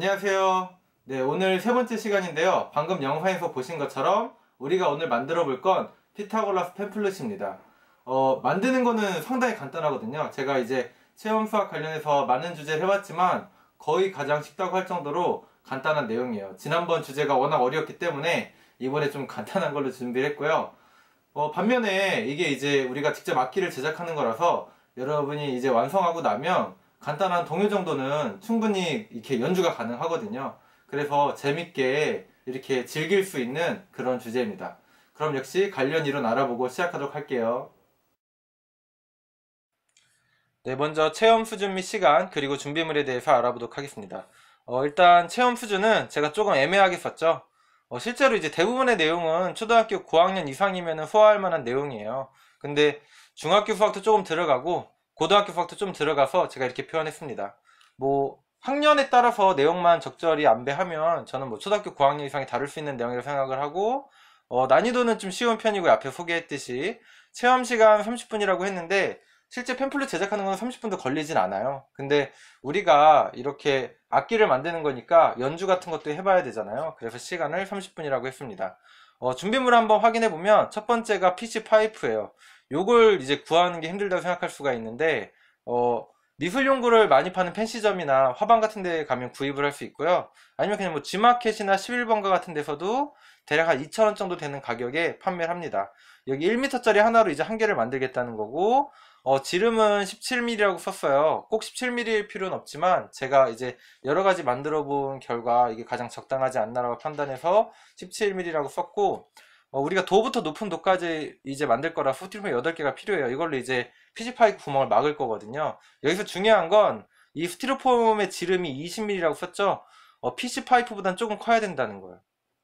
안녕하세요. 네, 오늘 세 번째 시간인데요. 방금 영상에서 보신 것처럼 우리가 오늘 만들어 볼 건 피타고라스 팸플릿입니다. 만드는 거는 상당히 간단하거든요. 제가 이제 체험 수학 관련해서 많은 주제를 해봤지만 거의 가장 쉽다고 할 정도로 간단한 내용이에요. 지난번 주제가 워낙 어려웠기 때문에 이번에 좀 간단한 걸로 준비를 했고요. 반면에 이게 이제 우리가 직접 악기를 제작하는 거라서 여러분이 이제 완성하고 나면 간단한 동요 정도는 충분히 이렇게 연주가 가능하거든요. 그래서 재밌게 이렇게 즐길 수 있는 그런 주제입니다. 그럼 역시 관련 이론 알아보고 시작하도록 할게요. 네, 먼저 체험 수준 및 시간 그리고 준비물에 대해서 알아보도록 하겠습니다. 일단 체험 수준은 제가 조금 애매하게 썼죠. 실제로 이제 대부분의 내용은 초등학교 고학년 이상이면 소화할 만한 내용이에요. 근데 중학교 수학도 조금 들어가고 고등학교 수학도 좀 들어가서 제가 이렇게 표현했습니다. 뭐 학년에 따라서 내용만 적절히 안배하면 저는 뭐 초등학교 고학년 이상이 다룰 수 있는 내용이라고 생각을 하고, 난이도는 좀 쉬운 편이고 앞에 소개했듯이 체험 시간 30분이라고 했는데 실제 팸플릿 제작하는 건 30분도 걸리진 않아요. 근데 우리가 이렇게 악기를 만드는 거니까 연주 같은 것도 해봐야 되잖아요. 그래서 시간을 30분이라고 했습니다. 준비물 한번 확인해 보면 첫 번째가 PC 파이프예요. 요걸 이제 구하는 게 힘들다고 생각할 수가 있는데, 미술 용구를 많이 파는 펜시점이나 화방 같은 데 가면 구입을 할 수 있고요. 아니면 그냥 뭐 G마켓이나 11번가 같은 데서도 대략 한 2,000원 정도 되는 가격에 판매를 합니다. 여기 1m짜리 하나로 이제 한 개를 만들겠다는 거고, 지름은 17mm라고 썼어요. 꼭 17mm일 필요는 없지만 제가 이제 여러 가지 만들어 본 결과 이게 가장 적당하지 않나라고 판단해서 17mm라고 썼고, 우리가 도부터 높은 도까지 이제 만들 거라 스티로폼 8개가 필요해요. 이걸로 이제 피지파이프 구멍을 막을 거거든요. 여기서 중요한 건 이 스티로폼의 지름이 20mm라고 썼죠. 피지파이프보단 조금 커야 된다는 거예요.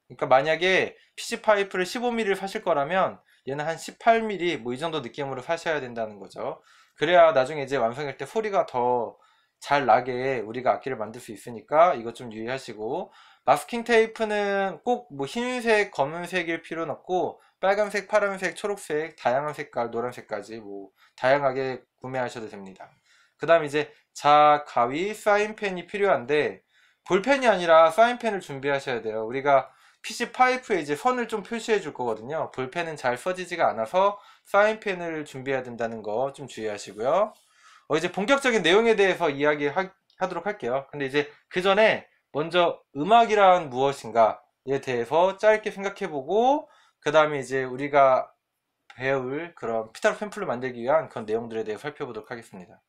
그러니까 만약에 피지파이프를 15mm를 사실 거라면 얘는 한 18mm 뭐 이 정도 느낌으로 사셔야 된다는 거죠. 그래야 나중에 이제 완성할 때 소리가 더 잘 나게 우리가 악기를 만들 수 있으니까 이것 좀 유의하시고, 마스킹 테이프는 꼭 뭐 흰색, 검은색일 필요는 없고 빨간색, 파란색, 초록색, 다양한 색깔, 노란색까지 뭐 다양하게 구매하셔도 됩니다. 그 다음 이제 자, 가위, 사인펜이 필요한데 볼펜이 아니라 사인펜을 준비하셔야 돼요. 우리가 PC 파이프에 이제 선을 좀 표시해 줄 거거든요. 볼펜은 잘 써지지가 않아서 사인펜을 준비해야 된다는 거 좀 주의하시고요. 이제 본격적인 내용에 대해서 이야기하도록 할게요. 근데 이제 그 전에 먼저 음악이란 무엇인가에 대해서 짧게 생각해보고, 그 다음에 이제 우리가 배울 그런 피타로 팸플을 만들기 위한 그런 내용들에 대해 살펴보도록 하겠습니다.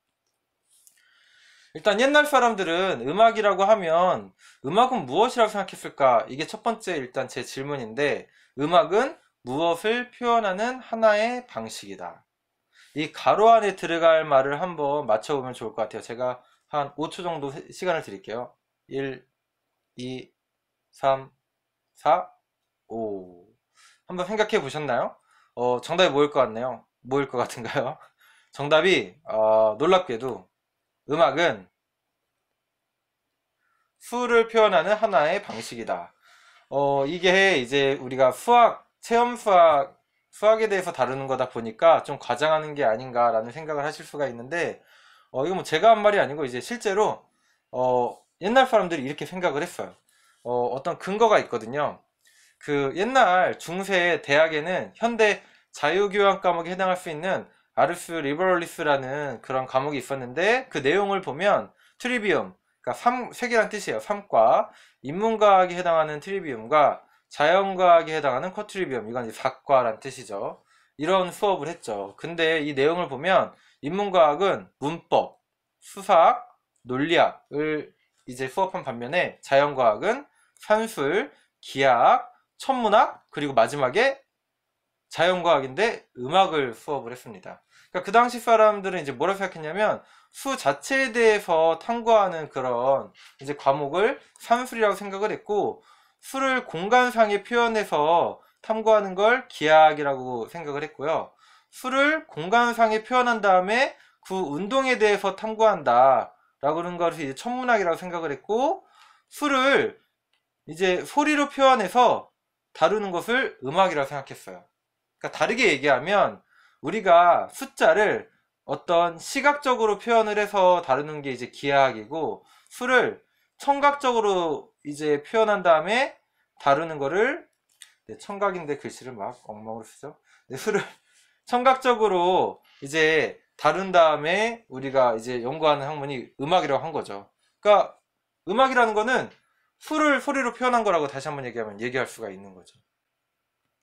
일단 옛날 사람들은 음악이라고 하면 음악은 무엇이라고 생각했을까? 이게 첫 번째 일단 제 질문인데, 음악은 무엇을 표현하는 하나의 방식이다. 이 가로 안에 들어갈 말을 한번 맞춰보면 좋을 것 같아요. 제가 한 5초 정도 시간을 드릴게요. 1, 2, 3, 4, 5. 한번 생각해 보셨나요? 정답이 뭐일 것 같네요. 뭐일 것 같은가요? 정답이 놀랍게도 음악은 수를 표현하는 하나의 방식이다. 이게 이제 우리가 체험 수학에 대해서 다루는 거다 보니까 좀 과장하는 게 아닌가라는 생각을 하실 수가 있는데, 이거 뭐 제가 한 말이 아니고 이제 실제로, 옛날 사람들이 이렇게 생각을 했어요. 어떤 근거가 있거든요. 그 옛날 중세 대학에는 현대 자유교양 과목에 해당할 수 있는 아르스 리버럴리스라는 그런 과목이 있었는데, 그 내용을 보면 트리비움, 그러니까 세계란 뜻이에요. 3과 인문과학에 해당하는 트리비움과 자연과학에 해당하는 쿼트리비움, 이건 이제 4과란 뜻이죠. 이런 수업을 했죠. 근데 이 내용을 보면 인문과학은 문법, 수사학, 논리학을 이제 수업한 반면에 자연과학은 산술, 기하학, 천문학, 그리고 마지막에 자연과학인데 음악을 수업을 했습니다. 그러니까 그 당시 사람들은 이제 뭐라고 생각했냐면 수 자체에 대해서 탐구하는 그런 이제 과목을 산술이라고 생각을 했고, 수를 공간상에 표현해서 탐구하는 걸 기하학이라고 생각을 했고요. 수를 공간상에 표현한 다음에 그 운동에 대해서 탐구한다 라고 하는 것을 이제 천문학이라고 생각을 했고, 수를 이제 소리로 표현해서 다루는 것을 음악이라고 생각했어요. 그러니까 다르게 얘기하면 우리가 숫자를 어떤 시각적으로 표현을 해서 다루는 게 이제 기하학이고, 수를 청각적으로 이제 표현한 다음에 다루는 거를, 네, 청각인데 글씨를 막 엉망으로 쓰죠. 네, 술을 청각적으로 이제 다룬 다음에 우리가 이제 연구하는 학문이 음악이라고 한 거죠. 그러니까 음악이라는 거는 술을 소리로 표현한 거라고 다시 한번 얘기하면 얘기할 수가 있는 거죠.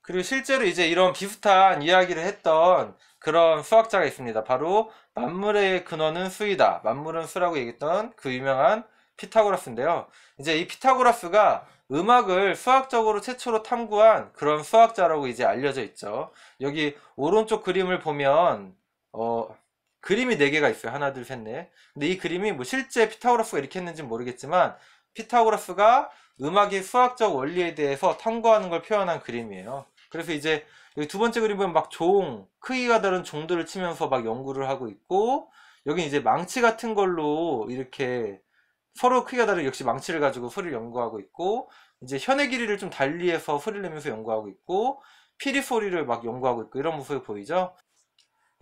그리고 실제로 이제 이런 비슷한 이야기를 했던 그런 수학자가 있습니다. 바로 만물의 근원은 수이다. 만물은 수라고 얘기했던 그 유명한 피타고라스인데요. 이제 이 피타고라스가 음악을 수학적으로 최초로 탐구한 그런 수학자라고 이제 알려져 있죠. 여기 오른쪽 그림을 보면 어, 그림이 4개가 있어요. 하나, 둘, 셋, 넷. 근데 이 그림이 뭐 실제 피타고라스가 이렇게 했는지 모르겠지만 피타고라스가 음악의 수학적 원리에 대해서 탐구하는 걸 표현한 그림이에요. 그래서 이제 여기 두 번째 그림 보면 막 종, 크기가 다른 종들을 치면서 막 연구를 하고 있고, 여기 이제 망치 같은 걸로 이렇게 서로 크기가 다른 역시 망치를 가지고 소리를 연구하고 있고, 이제 현의 길이를 좀 달리해서 소리를 내면서 연구하고 있고, 피리 소리를 막 연구하고 있고, 이런 모습이 보이죠?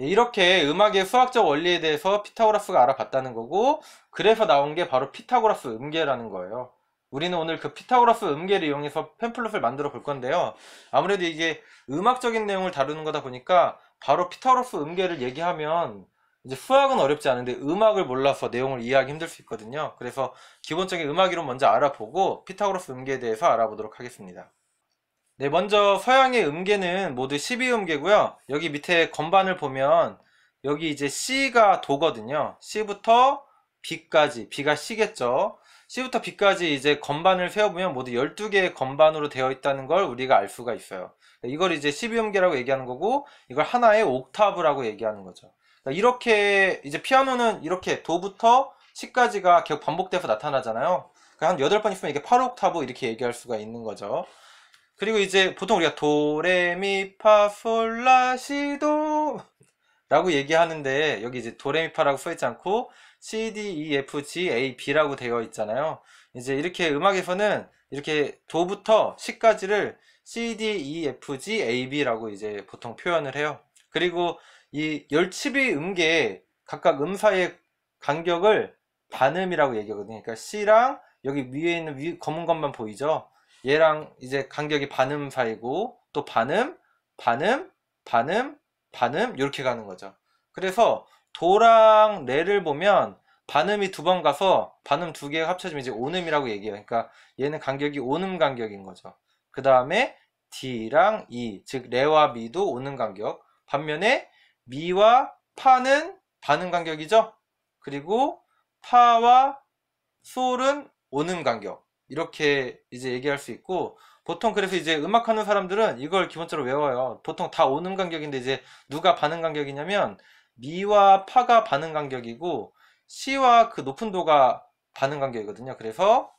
예, 이렇게 음악의 수학적 원리에 대해서 피타고라스가 알아봤다는 거고, 그래서 나온 게 바로 피타고라스 음계라는 거예요. 우리는 오늘 그 피타고라스 음계를 이용해서 팸플릿을 만들어 볼 건데요. 아무래도 이게 음악적인 내용을 다루는 거다 보니까 바로 피타고라스 음계를 얘기하면 이제 수학은 어렵지 않은데 음악을 몰라서 내용을 이해하기 힘들 수 있거든요. 그래서 기본적인 음악 이론 먼저 알아보고 피타고라스 음계에 대해서 알아보도록 하겠습니다. 네, 먼저 서양의 음계는 모두 12음계고요. 여기 밑에 건반을 보면 여기 이제 C가 도거든요. C부터 B까지, B가 C겠죠. C부터 B까지 이제 건반을 세어보면 모두 12개의 건반으로 되어 있다는 걸 우리가 알 수가 있어요. 이걸 이제 12음계라고 얘기하는 거고, 이걸 하나의 옥타브라고 얘기하는 거죠. 이렇게 이제 피아노는 이렇게 도부터 C까지가 계속 반복돼서 나타나잖아요. 한 8번 있으면 이게 8옥타브 이렇게 얘기할 수가 있는 거죠. 그리고 이제 보통 우리가 도레미파솔라시도 라고 얘기하는데 여기 이제 도레미파라고 써있지 않고 C, D, E, F, G, A, B라고 되어 있잖아요. 이제 이렇게 음악에서는 이렇게 도부터 C까지를 C, D, E, F, G, A, B라고 이제 보통 표현을 해요. 그리고 이 12 음계의 각각 음 사이의 간격을 반음이라고 얘기하거든요. 그러니까 C랑 여기 위에 있는 검은 것만 보이죠? 얘랑 이제 간격이 반음 사이고 또 반음, 반음, 반음, 반음 이렇게 가는 거죠. 그래서 도랑 레를 보면 반음이 2번 가서 반음 2개가 합쳐지면 이제 온음이라고 얘기해요. 그러니까 얘는 간격이 온음 간격인 거죠. 그 다음에 D랑 E, 즉 레와 미도 온음 간격. 반면에 미와 파는 반음 간격이죠. 그리고 파와 솔은 온음 간격. 이렇게 이제 얘기할 수 있고, 보통 그래서 이제 음악하는 사람들은 이걸 기본적으로 외워요. 보통 다 오는 간격인데 이제 누가 반응 간격이냐면 미와 파가 반응 간격이고 시와 그 높은 도가 반응 간격이거든요. 그래서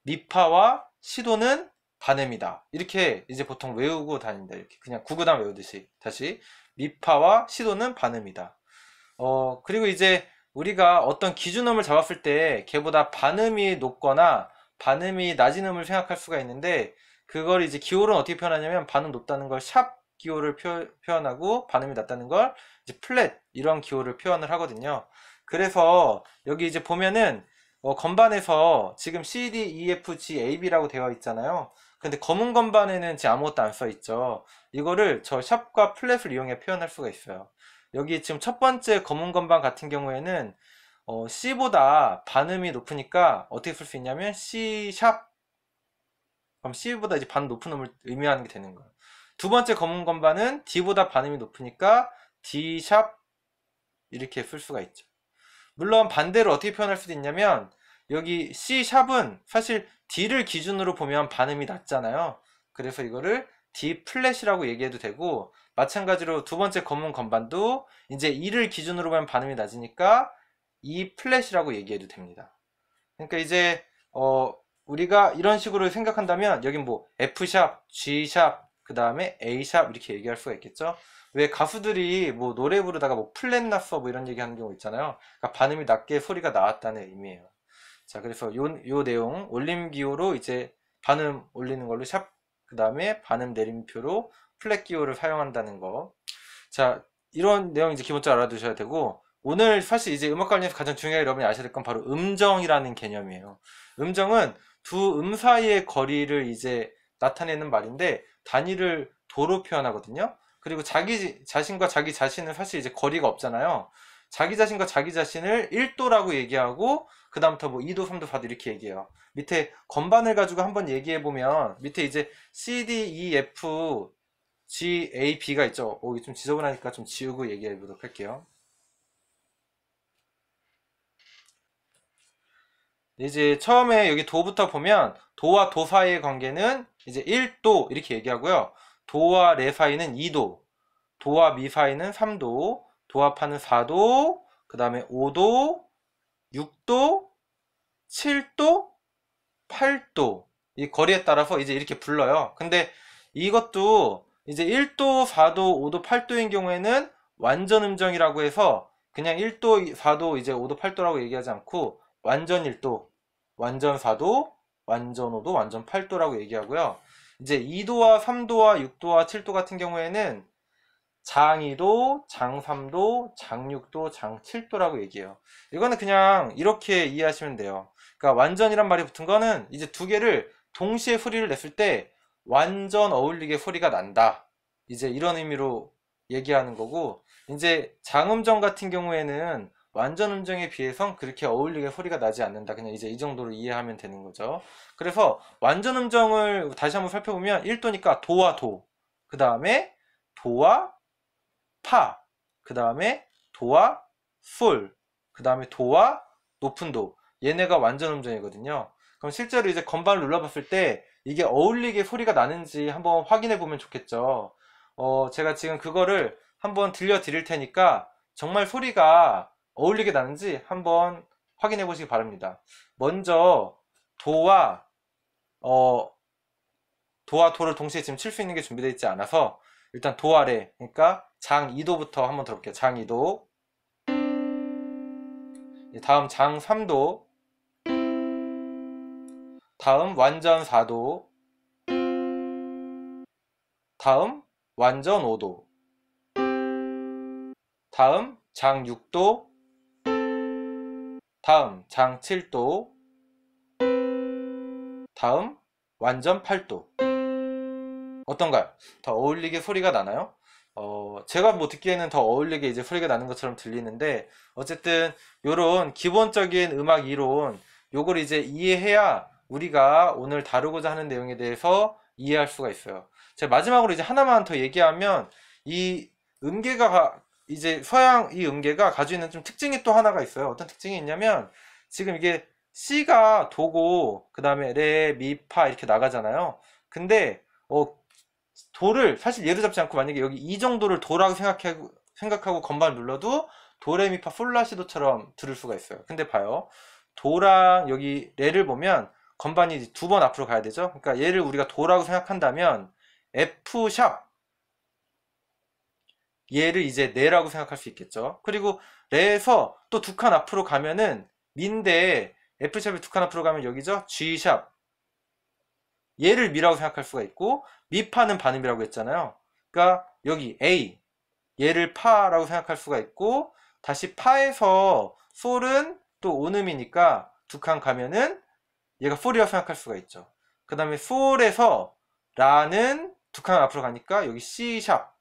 미파와 시도는 반음이다. 이렇게 이제 보통 외우고 다닌다. 이렇게 그냥 구구단 외우듯이 다시 미파와 시도는 반음이다. 그리고 이제 우리가 어떤 기준음을 잡았을 때 걔보다 반음이 높거나 반음이 낮은 음을 생각할 수가 있는데 그걸 이제 기호는 어떻게 표현하냐면 반음 높다는 걸 샵 기호를 표현하고 반음이 낮다는 걸 이제 플랫 이런 기호를 표현을 하거든요. 그래서 여기 이제 보면은 건반에서 지금 C, D, E, F, G, A, B라고 되어 있잖아요. 근데 검은 건반에는 지금 아무것도 안 써 있죠. 이거를 저 샵과 플랫을 이용해 표현할 수가 있어요. 여기 지금 첫 번째 검은 건반 같은 경우에는 C보다 반음이 높으니까 어떻게 쓸 수 있냐면 C 샵, 그럼 C보다 이제 반 높은 음을 의미하는 게 되는 거예요. 두 번째 검은 건반은 D보다 반음이 높으니까 D 샵 이렇게 쓸 수가 있죠. 물론 반대로 어떻게 표현할 수도 있냐면 여기 C 샵은 사실 D를 기준으로 보면 반음이 낮잖아요. 그래서 이거를 D 플랫이라고 얘기해도 되고, 마찬가지로 두 번째 검은 건반도 이제 E를 기준으로 보면 반음이 낮으니까 E 플랫이라고 얘기해도 됩니다. 그러니까 이제 우리가 이런 식으로 생각한다면 여긴 뭐 F 샵, G 샵, 그 다음에 A 샵 이렇게 얘기할 수가 있겠죠. 왜 가수들이 뭐 노래 부르다가 뭐 플랫 났어 뭐 이런 얘기 하는 경우 있잖아요. 그러니까 반음이 낮게 소리가 나왔다는 의미예요. 자, 그래서 요 내용 올림 기호로 이제 반음 올리는 걸로 샵, 그 다음에 반음 내림표로 플랫 기호를 사용한다는 거. 자, 이런 내용 이제 기본적으로 알아두셔야 되고, 오늘 사실 이제 음악 관련해서 가장 중요하게 여러분이 아셔야 될 건 바로 음정이라는 개념이에요. 음정은 두 사이의 거리를 이제 나타내는 말인데 단위를 도로 표현하거든요. 그리고 자기 자신과 자기 자신은 사실 이제 거리가 없잖아요. 자기 자신과 자기 자신을 1도라고 얘기하고 그 다음부터 뭐 2도, 3도, 4도 이렇게 얘기해요. 밑에 건반을 가지고 한번 얘기해 보면 밑에 이제 C, D, E, F, G, A, B가 있죠. 이게 좀 지저분하니까 좀 지우고 얘기해 보도록 할게요. 이제 처음에 여기 도부터 보면 도와 도 사이의 관계는 이제 1도 이렇게 얘기하고요. 도와 레 사이는 2도, 도와 미 사이는 3도, 도와 파는 4도, 그 다음에 5도, 6도, 7도, 8도. 이 거리에 따라서 이제 이렇게 불러요. 근데 이것도 이제 1도, 4도, 5도, 8도인 경우에는 완전 음정이라고 해서 그냥 1도, 4도, 이제 5도, 8도라고 얘기하지 않고 완전 1도, 완전 4도, 완전 5도, 완전 8도라고 얘기하고요. 이제 2도와 3도와 6도와 7도 같은 경우에는 장 2도, 장 3도, 장 6도, 장 7도라고 얘기해요. 이거는 그냥 이렇게 이해하시면 돼요. 그러니까 완전이란 말이 붙은 거는 이제 두 개를 동시에 소리를 냈을 때 완전 어울리게 소리가 난다. 이제 이런 의미로 얘기하는 거고, 이제 장음정 같은 경우에는 완전 음정에 비해선 그렇게 어울리게 소리가 나지 않는다. 그냥 이제 이 정도로 이해하면 되는 거죠. 그래서 완전 음정을 다시 한번 살펴보면 1도니까 도와 도, 그 다음에 도와 파, 그 다음에 도와 솔, 그 다음에 도와 높은 도. 얘네가 완전 음정이거든요. 그럼 실제로 이제 건반을 눌러봤을 때 이게 어울리게 소리가 나는지 한번 확인해 보면 좋겠죠. 제가 지금 그거를 한번 들려드릴 테니까 정말 소리가 어울리게 나는지 한번 확인해 보시기 바랍니다. 먼저 도와 어, 도와 도를 동시에 지금 칠 수 있는 게 준비되어 있지 않아서 일단 도 아래, 그러니까 장 2도부터 한번 들어볼게요. 장 2도, 다음 장 3도, 다음 완전 4도, 다음 완전 5도, 다음 장 6도, 다음 장 7도, 다음 완전 8도. 어떤가요? 더 어울리게 소리가 나나요? 제가 뭐 듣기에는 더 어울리게 이제 소리가 나는 것처럼 들리는데, 어쨌든 요런 기본적인 음악 이론, 요걸 이제 이해해야 우리가 오늘 다루고자 하는 내용에 대해서 이해할 수가 있어요. 제가 마지막으로 이제 하나만 더 얘기하면, 이 음계가 이제 서양 이 음계가 가지고 있는 좀 특징이 또 하나가 있어요. 어떤 특징이 있냐면, 지금 이게 C가 도고 그 다음에 레, 미, 파 이렇게 나가잖아요. 근데 도를 사실 예로 잡지 않고 만약에 여기 이 정도를 도라고 생각하고 건반을 눌러도 도레미파 솔라시도처럼 들을 수가 있어요. 근데 봐요. 도랑 여기 레를 보면 건반이 두 번 앞으로 가야 되죠. 그러니까 얘를 우리가 도라고 생각한다면 F 샵 얘를 이제 레라고 생각할 수 있겠죠. 그리고 레에서 또 두 칸 앞으로 가면은 미인데 F 샵이 두 칸 앞으로 가면 여기죠. G 샵 얘를 미라고 생각할 수가 있고, 미파는 반음이라고 했잖아요. 그러니까 여기 A 얘를 파라고 생각할 수가 있고, 다시 파에서 솔은 또 온음이니까 두 칸 가면은 얘가 솔이라고 생각할 수가 있죠. 그 다음에 솔에서 라는 두 칸 앞으로 가니까 여기 C 샵.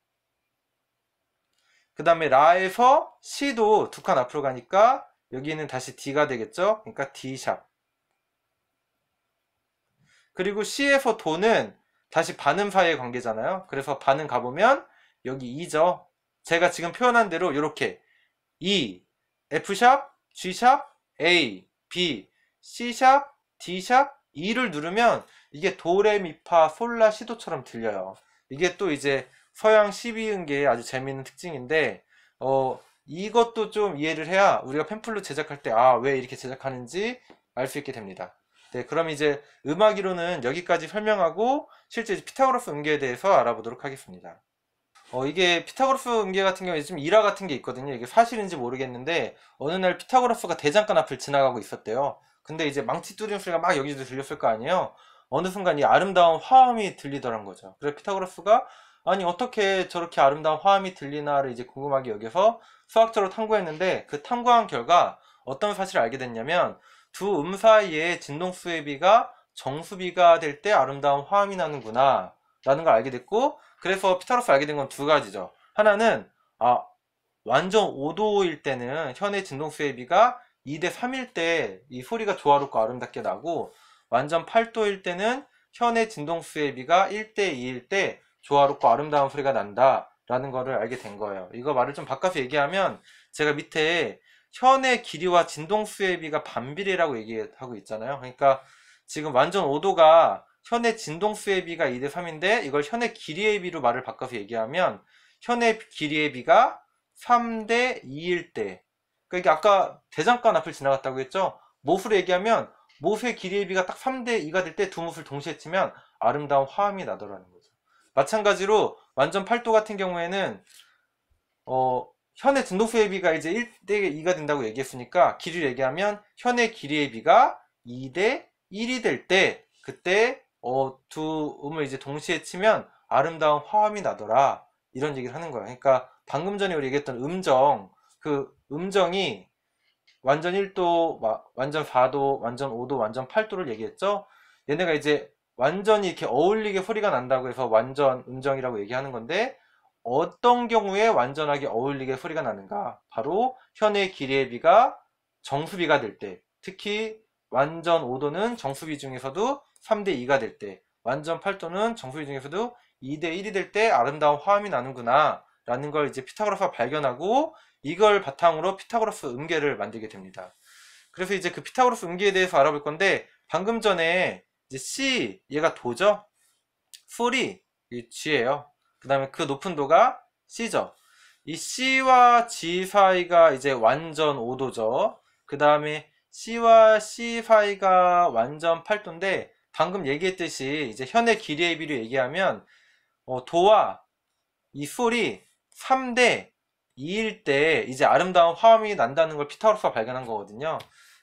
그 다음에 라에서 C도 두 칸 앞으로 가니까 여기는 다시 D가 되겠죠. 그러니까 D 샵. 그리고 C에서 도는 다시 반음 사이의 관계잖아요. 그래서 반음 가보면 여기 E죠. 제가 지금 표현한 대로 이렇게 E, F샵, G샵, A, B, C샵, D샵, E를 누르면 이게 도레미파 솔라 시도처럼 들려요. 이게 또 이제 서양 12음계의 아주 재미있는 특징인데 이것도 좀 이해를 해야 우리가 팸플릿 제작할 때 왜 이렇게 제작하는지 알 수 있게 됩니다. 네, 그럼 이제 음악이론은 여기까지 설명하고 실제 피타고라스 음계에 대해서 알아보도록 하겠습니다. 이게 피타고라스 음계 같은 경우에 좀 일화 같은 게 있거든요. 이게 사실인지 모르겠는데 어느 날 피타고라스가 대장간 앞을 지나가고 있었대요. 근데 이제 망치 뚜리는 소리가 막 여기서 들렸을 거 아니에요. 어느 순간 이 아름다운 화음이 들리더란 거죠. 그래서 피타고라스가 아니 어떻게 저렇게 아름다운 화음이 들리나를 이제 궁금하게 여겨서 수학적으로 탐구했는데, 그 탐구한 결과 어떤 사실을 알게 됐냐면, 두 사이에 진동수의 비가 정수비가 될 때 아름다운 화음이 나는구나 라는 걸 알게 됐고, 그래서 피타고라스 알게 된 건 두 가지죠. 하나는 완전 5도일 때는 현의 진동수의 비가 2대 3일 때 이 소리가 조화롭고 아름답게 나고, 완전 8도일 때는 현의 진동수의 비가 1대 2일 때 조화롭고 아름다운 소리가 난다 라는 거를 알게 된 거예요. 이거 말을 좀 바꿔서 얘기하면, 제가 밑에 현의 길이와 진동수의 비가 반비례라고 얘기하고 있잖아요. 그러니까 지금 완전 5도가 현의 진동수의 비가 2대 3인데, 이걸 현의 길이의 비로 말을 바꿔서 얘기하면 현의 길이의 비가 3대 2일 때, 그러니까 아까 대장간 앞을 지나갔다고 했죠. 못으로 얘기하면 못의 길이의 비가 딱 3대 2가 될 때 두 못을 동시에 치면 아름다운 화음이 나더라는 거죠. 마찬가지로 완전 8도 같은 경우에는 현의 진동수의 비가 이제 1대 2가 된다고 얘기했으니까, 길이를 얘기하면 현의 길이의 비가 2대 1이 될 때, 그때 두 음을 이제 동시에 치면 아름다운 화음이 나더라, 이런 얘기를 하는 거예요. 그러니까 방금 전에 우리 얘기했던 음정, 그 음정이 완전 1도, 완전 4도, 완전 5도, 완전 8도를 얘기했죠. 얘네가 이제 완전히 이렇게 어울리게 소리가 난다고 해서 완전 음정이라고 얘기하는 건데, 어떤 경우에 완전하게 어울리게 소리가 나는가? 바로 현의 길이의 비가 정수비가 될 때, 특히 완전 5도는 정수비 중에서도 3대 2가 될 때, 완전 8도는 정수비 중에서도 2대 1이 될 때 아름다운 화음이 나는구나 라는 걸 이제 피타고라스가 발견하고, 이걸 바탕으로 피타고라스 음계를 만들게 됩니다. 그래서 이제 그 피타고라스 음계에 대해서 알아볼 건데, 방금 전에 이제 C, 얘가 도죠? 솔이 G예요. 그 다음에 그 높은 도가 C죠. 이 C와 G 사이가 이제 완전 5도죠. 그 다음에 C와 C 사이가 완전 8도인데, 방금 얘기했듯이 이제 현의 길이의 비로 얘기하면 도와 이 솔이 3대 2일 때 이제 아름다운 화음이 난다는 걸 피타고라스가 발견한 거거든요.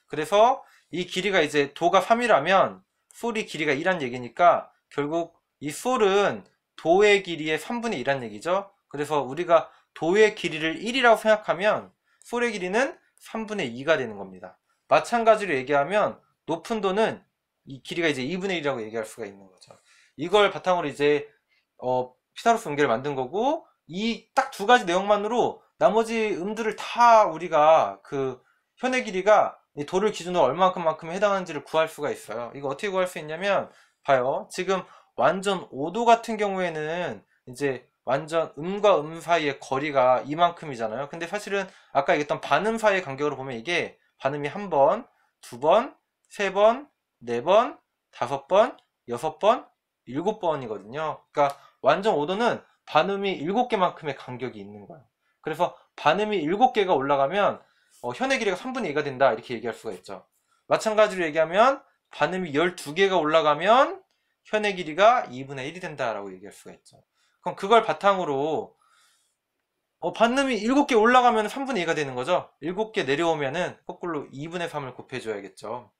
그래서 이 길이가 이제 도가 3이라면 솔이 길이가 2란 얘기니까, 결국 이 솔은 도의 길이의 3분의 2란 얘기죠. 그래서 우리가 도의 길이를 1이라고 생각하면 솔의 길이는 3분의 2가 되는 겁니다. 마찬가지로 얘기하면 높은 도는 이 길이가 이제 2분의 1이라고 얘기할 수가 있는 거죠. 이걸 바탕으로 이제 피타고라스 음계를 만든 거고, 이 딱 두 가지 내용만으로 나머지 음들을 다 우리가 그 현의 길이가 이 도를 기준으로 얼마만큼 해당하는지를 구할 수가 있어요. 이거 어떻게 구할 수 있냐면, 봐요. 지금 완전 5도 같은 경우에는 이제 완전 음과 음 사이의 거리가 이만큼이잖아요. 근데 사실은 아까 얘기했던 반음 사이의 간격으로 보면 이게 반음이 한 번, 두 번, 세 번, 네 번, 다섯 번, 여섯 번, 일곱 번이거든요. 그러니까 완전 5도는 반음이 7개만큼의 간격이 있는 거예요. 그래서 반음이 7개가 올라가면 현의 길이가 3분의 2가 된다, 이렇게 얘기할 수가 있죠. 마찬가지로 얘기하면 반음이 12개가 올라가면 현의 길이가 2분의 1이 된다라고 얘기할 수가 있죠. 그럼 그걸 바탕으로 반음이 7개 올라가면 3분의 2가 되는 거죠. 7개 내려오면은 거꾸로 2분의 3을 곱해줘야겠죠.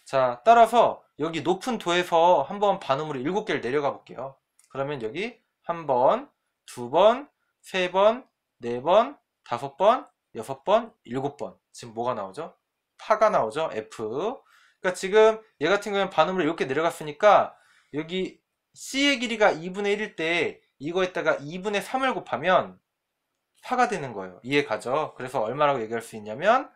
자, 따라서 여기 높은 도에서 한번 반음으로 7개를 내려가 볼게요. 그러면 여기 한 번, 두 번, 세 번, 네 번, 다섯 번, 여섯 번, 일곱 번. 지금 뭐가 나오죠? 파가 나오죠? F. 그러니까 지금 얘 같은 경우는 반음으로 이렇게 내려갔으니까, 여기 C의 길이가 2분의 1일 때 이거에다가 2분의 3을 곱하면 파가 되는 거예요. 이해 가죠? 그래서 얼마라고 얘기할 수 있냐면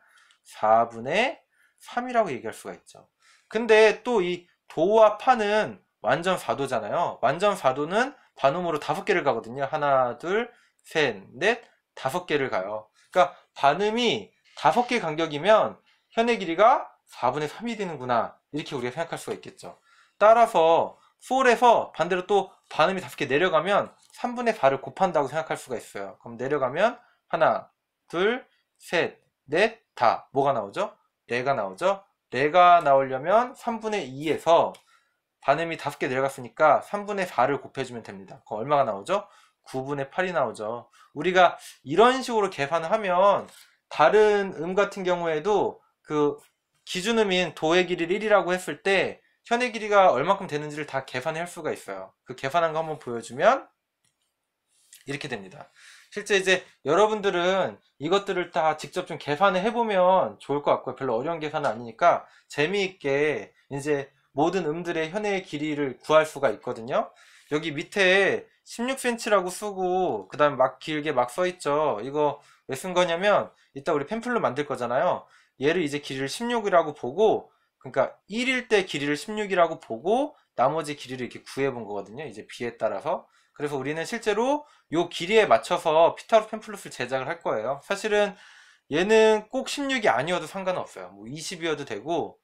4분의 3이라고 얘기할 수가 있죠. 근데 또 이 도와 파는 완전 4도잖아요. 완전 4도는 반음으로 5개를 가거든요. 하나, 둘, 셋, 넷, 5개를 가요. 그러니까 반음이 5개 간격이면 현의 길이가 4분의 3이 되는구나, 이렇게 우리가 생각할 수가 있겠죠. 따라서 솔에서 반대로 또 반음이 5개 내려가면 3분의 4를 곱한다고 생각할 수가 있어요. 그럼 내려가면 하나, 둘, 셋, 넷, 다 뭐가 나오죠? 4가 나오죠? 4가 나오려면 3분의 2에서 반음이 5개 내려갔으니까 3분의 4를 곱해주면 됩니다. 그럼 얼마가 나오죠? 9분의 8이 나오죠. 우리가 이런 식으로 계산을 하면 다른 음 같은 경우에도 그 기준음인 도의 길이를 1이라고 했을 때 현의 길이가 얼마큼 되는지를 다 계산할 수가 있어요. 그 계산한 거 한번 보여주면, 이렇게 됩니다. 실제 이제 여러분들은 이것들을 다 직접 좀 계산을 해보면 좋을 것 같고요. 별로 어려운 계산은 아니니까 재미있게 이제 모든 음들의 현의 길이를 구할 수가 있거든요. 여기 밑에 16cm라고 쓰고 그 다음에 막 길게 막 써있죠. 이거 왜 쓴 거냐면 이따 우리 팸플로 만들 거잖아요. 얘를 이제 길이를 16이라고 보고, 그러니까 1일 때 길이를 16이라고 보고 나머지 길이를 이렇게 구해 본 거거든요. 이제 b에 따라서. 그래서 우리는 실제로 요 길이에 맞춰서 피타고라스 팸플릿을 제작을 할 거예요. 사실은 얘는 꼭 16이 아니어도 상관은 없어요. 뭐 20이어도 되고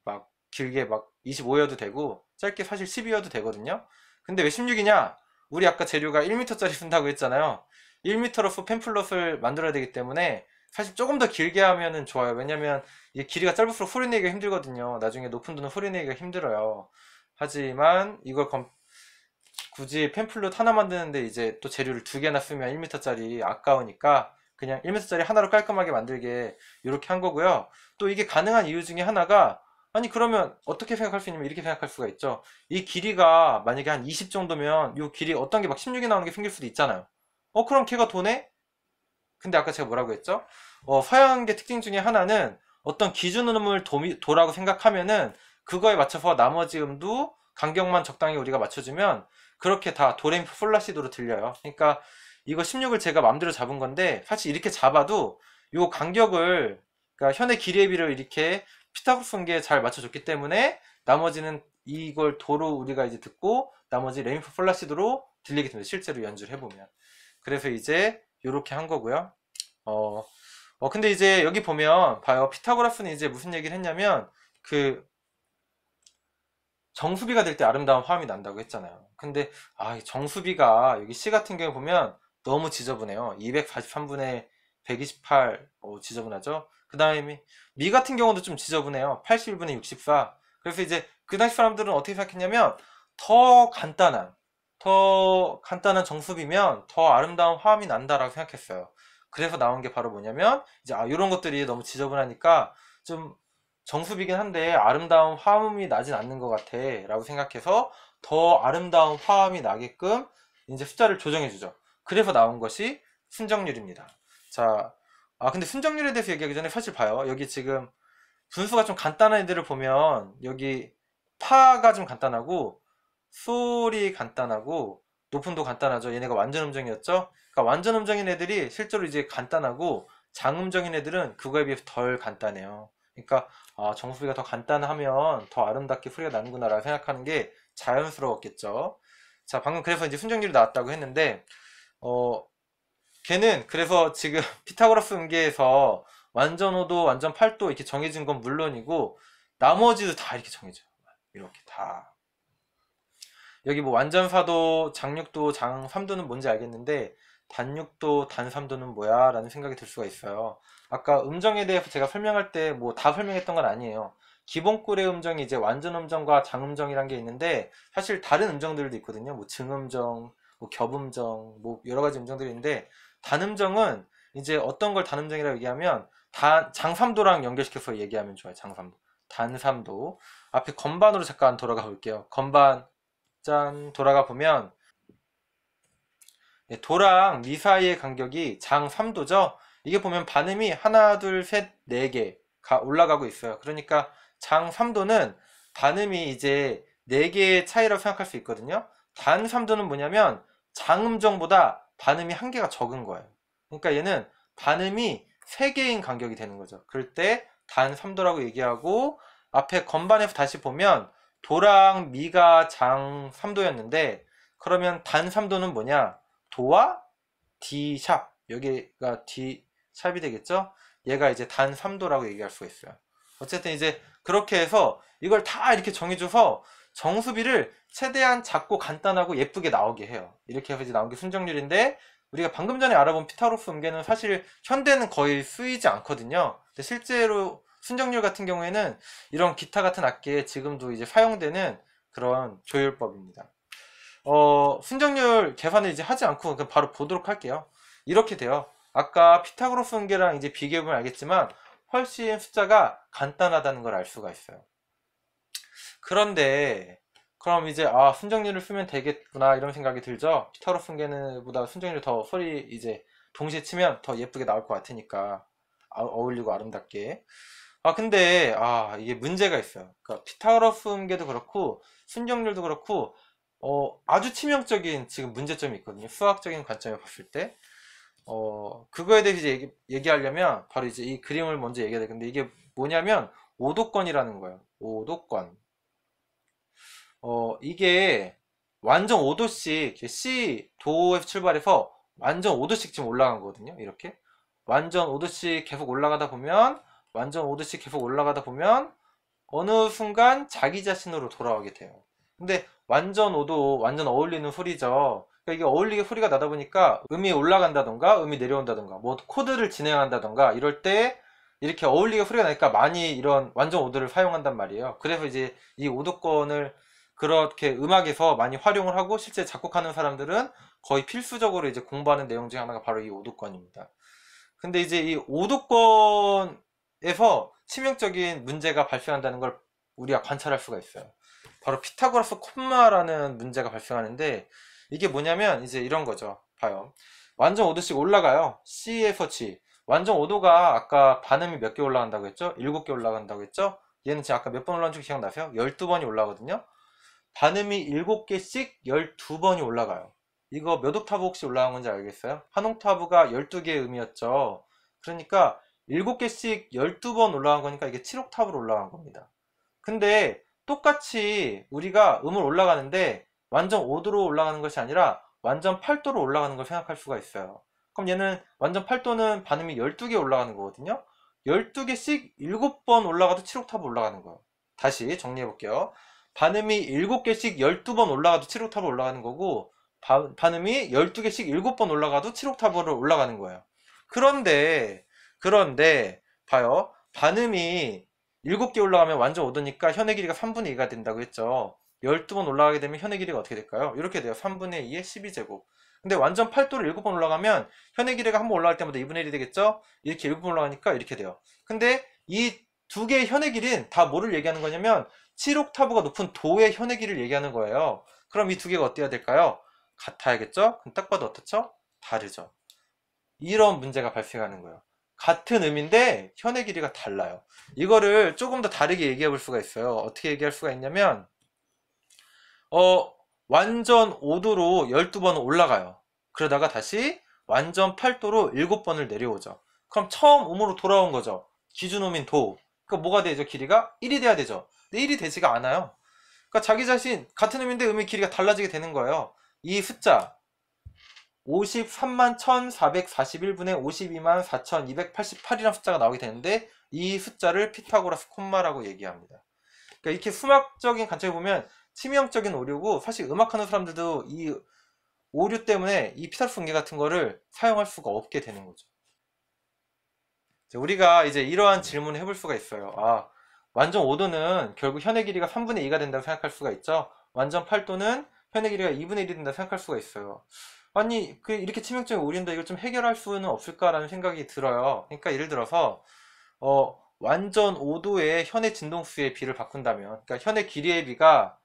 막 길게 막 25여도 되고 짧게 사실 10이어도 되거든요. 근데 왜 16이냐? 우리 아까 재료가 1m짜리 쓴다고 했잖아요. 1m로서 팸플릿을 만들어야 되기 때문에 사실 조금 더 길게 하면은 좋아요. 왜냐면 이게 길이가 짧을수록 소리 내기가 힘들거든요. 나중에 높은 도는 소리 내기가 힘들어요. 하지만 이걸 굳이 팸플릿 하나 만드는데 이제 또 재료를 두 개나 쓰면 1m짜리 아까우니까 그냥 1m짜리 하나로 깔끔하게 만들게 이렇게 한 거고요. 또 이게 가능한 이유 중에 하나가, 아니 그러면 어떻게 생각할 수 있냐면 이렇게 생각할 수가 있죠. 이 길이가 만약에 한 20 정도면 이 길이 어떤 게 막 16이 나오는 게 생길 수도 있잖아요. 그럼 걔가 도네? 근데 아까 제가 뭐라고 했죠? 서양계 특징 중에 하나는 어떤 기준 음을 도라고 생각하면은 그거에 맞춰서 나머지 음도 간격만 적당히 우리가 맞춰주면 그렇게 다 도레미파솔라시도로 들려요. 그러니까 이거 16을 제가 마음대로 잡은 건데 사실 이렇게 잡아도 요 간격을, 그러니까 현의 길이의 비를 이렇게 피타고라스 관계에 잘 맞춰줬기 때문에 나머지는 이걸 도로 우리가 이제 듣고 나머지 레미파솔라시도로 들리게 됩니다. 실제로 연주를 해보면. 그래서 이제 이렇게 한 거고요. 어, 근데 이제 여기 보면 봐요. 피타고라스는 이제 무슨 얘기를 했냐면 그 정수비가 될 때 아름다운 화음이 난다고 했잖아요. 근데 이 정수비가 여기 C 같은 경우 보면 너무 지저분해요. 243분의 128 지저분하죠. 그 다음에 미 같은 경우도 좀 지저분해요. 81분의 64. 그래서 이제 그 당시 사람들은 어떻게 생각했냐면 더 간단한 정수비면 더 아름다운 화음이 난다라고 생각했어요. 그래서 나온 게 바로 뭐냐면 이제 이런 것들이 너무 지저분하니까 좀 정수비긴 한데 아름다운 화음이 나진 않는 것 같아 라고 생각해서 더 아름다운 화음이 나게끔 이제 숫자를 조정해 주죠. 그래서 나온 것이 순정률입니다. 자, 근데 순정률에 대해서 얘기하기 전에 사실 봐요. 여기 지금 분수가 좀 간단한 애들을 보면 여기 파가 좀 간단하고 솔이 간단하고 높음도 간단하죠. 얘네가 완전 음정이었죠. 그러니까 완전 음정인 애들이 실제로 이제 간단하고 장음정인 애들은 그거에 비해서 덜 간단해요. 그러니까 정수리가 더 간단하면 더 아름답게 소리가 나는구나 라고 생각하는 게 자연스러웠겠죠. 자, 방금 그래서 이제 순정률이 나왔다고 했는데 걔는 그래서 지금 피타고라스 음계에서 완전 5도, 완전 8도 이렇게 정해진 건 물론이고 나머지도 다 이렇게 정해져요. 이렇게 다. 여기 뭐 완전 4도, 장 6도, 장 3도는 뭔지 알겠는데 단 6도, 단 3도는 뭐야? 라는 생각이 들 수가 있어요. 아까 음정에 대해서 제가 설명할 때 뭐 다 설명했던 건 아니에요. 기본꿀의 음정이 이제 완전 음정과 장음정이란 게 있는데 사실 다른 음정들도 있거든요. 뭐 증음정, 뭐 겹음정, 뭐 여러 가지 음정들이 있는데 단음정은 이제 어떤 걸 단음정이라고 얘기하면 장3도랑 연결시켜서 얘기하면 좋아요. 장3도. 단3도. 앞에 건반으로 잠깐 돌아가 볼게요. 건반 짠 돌아가 보면 도랑 미 사이의 간격이 장 3도죠. 이게 보면 반음이 하나, 둘, 셋, 네 개 올라가고 있어요. 그러니까 장 3도는 반음이 이제 4개의 차이라고 생각할 수 있거든요. 단 3도는 뭐냐면 장음정보다 반음이 한 개가 적은 거예요. 그러니까 얘는 반음이 3개인 간격이 되는 거죠. 그럴 때 단 3도라고 얘기하고 앞에 건반에서 다시 보면 도랑 미가 장 3도였는데 그러면 단 3도는 뭐냐? 도와 D 샵, 여기가 D 샵이 되겠죠? 얘가 이제 단 3도라고 얘기할 수가 있어요. 어쨌든 이제 그렇게 해서 이걸 다 이렇게 정해줘서 정수비를 최대한 작고 간단하고 예쁘게 나오게 해요. 이렇게 해서 이제 나온 게 순정률인데 우리가 방금 전에 알아본 피타고라스 음계는 사실 현대는 거의 쓰이지 않거든요. 근데 실제로 순정률 같은 경우에는 이런 기타 같은 악기에 지금도 이제 사용되는 그런 조율법입니다. 순정률 계산을 이제 하지 않고 그냥 바로 보도록 할게요. 이렇게 돼요. 아까 피타고라스 음계랑 이제 비교해보면 알겠지만 훨씬 숫자가 간단하다는 걸 알 수가 있어요. 그런데 그럼 이제 순정리를 쓰면 되겠구나 이런 생각이 들죠. 피타고라스 fun계보다 순정리를 더 소리 이제 동시에 치면 더 예쁘게 나올 것 같으니까 어울리고 아름답게. 근데 이게 문제가 있어요. 그러니까 피타고라스 fun계도 그렇고 순정률도 그렇고 아주 치명적인 지금 문제점이 있거든요. 수학적인 관점에 봤을 때. 그거에 대해서 이제 얘기하려면 바로 이제 이 그림을 먼저 얘기해야 돼. 근데 이게 뭐냐면 오도권이라는 거예요. 오도권. 이게 완전 5도씩 C 도에서 출발해서 완전 5도씩 지금 올라간 거거든요. 이렇게 완전 5도씩 계속 올라가다 보면 완전 5도씩 계속 올라가다 보면 어느 순간 자기 자신으로 돌아오게 돼요. 근데 완전 5도 완전 어울리는 소리죠. 그러니까 이게 어울리게 소리가 나다 보니까 음이 올라간다던가 음이 내려온다던가 뭐 코드를 진행한다던가 이럴 때 이렇게 어울리게 소리가 나니까 많이 이런 완전 5도를 사용한단 말이에요. 그래서 이제 이 5도권을 그렇게 음악에서 많이 활용을 하고 실제 작곡하는 사람들은 거의 필수적으로 이제 공부하는 내용 중에 하나가 바로 이 5도권입니다. 근데 이제 이 5도권에서 치명적인 문제가 발생한다는 걸 우리가 관찰할 수가 있어요. 바로 피타고라스 콤마라는 문제가 발생하는데 이게 뭐냐면 이제 이런 거죠. 봐요. 완전 5도씩 올라가요. C에서 G. 완전 5도가 아까 반음이 몇 개 올라간다고 했죠? 7개 올라간다고 했죠? 얘는 지금 아까 몇 번 올라간 줄 기억나세요? 12번이 올라가거든요. 반음이 7개씩 12번이 올라가요. 이거 몇 옥타브 혹시 올라간 건지 알겠어요? 한 옥타브가 12개의 음이었죠. 그러니까 7개씩 12번 올라간 거니까 이게 7옥타브로 올라간 겁니다. 근데 똑같이 우리가 음을 올라가는데 완전 5도로 올라가는 것이 아니라 완전 8도로 올라가는 걸 생각할 수가 있어요. 그럼 얘는 완전 8도는 반음이 12개 올라가는 거거든요. 12개씩 7번 올라가도 7옥타브 올라가는 거예요. 다시 정리해 볼게요. 반음이 7개씩 12번 올라가도 7옥타브 올라가는 거고 반음이 12개씩 7번 올라가도 7옥타브로 올라가는 거예요. 그런데 봐요. 반음이 7개 올라가면 완전 5도니까 현의 길이가 3분의 2가 된다고 했죠. 12번 올라가게 되면 현의 길이가 어떻게 될까요? 이렇게 돼요. 3분의 2의 12제곱. 근데 완전 8도를 7번 올라가면 현의 길이가 한 번 올라갈 때마다 2분의 1이 되겠죠? 이렇게 7번 올라가니까 이렇게 돼요. 근데 이 두 개의 현의 길이는 다 뭐를 얘기하는 거냐면 7옥타브가 높은 도의 현의 길이를 얘기하는 거예요. 그럼 이 두 개가 어때야 될까요? 같아야겠죠? 그럼 딱 봐도 어떻죠? 다르죠. 이런 문제가 발생하는 거예요. 같은 음인데 현의 길이가 달라요. 이거를 조금 더 다르게 얘기해 볼 수가 있어요. 어떻게 얘기할 수가 있냐면 완전 5도로 12번 올라가요. 그러다가 다시 완전 8도로 7번을 내려오죠. 그럼 처음 음으로 돌아온 거죠. 기준음인 도. 그럼 뭐가 되죠? 길이가 1이 돼야 되죠. 근데 1이 되지가 않아요. 그러니까 자기 자신 같은 음인데 음의 길이가 달라지게 되는 거예요. 이 숫자 53만 1441분의 52만 4288이라는 숫자가 나오게 되는데 이 숫자를 피타고라스 콤마라고 얘기합니다. 그러니까 이렇게 수학적인 관점에 보면 치명적인 오류고 사실 음악하는 사람들도 이 오류 때문에 이 피타고라스 fun계 같은 거를 사용할 수가 없게 되는 거죠. 우리가 이제 이러한 질문을 해볼 수가 있어요. 완전 5도는 결국 현의 길이가 3분의 2가 된다고 생각할 수가 있죠. 완전 8도는 현의 길이가 2분의 1이 된다고 생각할 수가 있어요. 아니, 이렇게 치명적인 오류인데 이걸 좀 해결할 수는 없을까라는 생각이 들어요. 그러니까 예를 들어서, 완전 5도의 현의 진동수의 비를 바꾼다면, 그러니까 현의 길이의 비가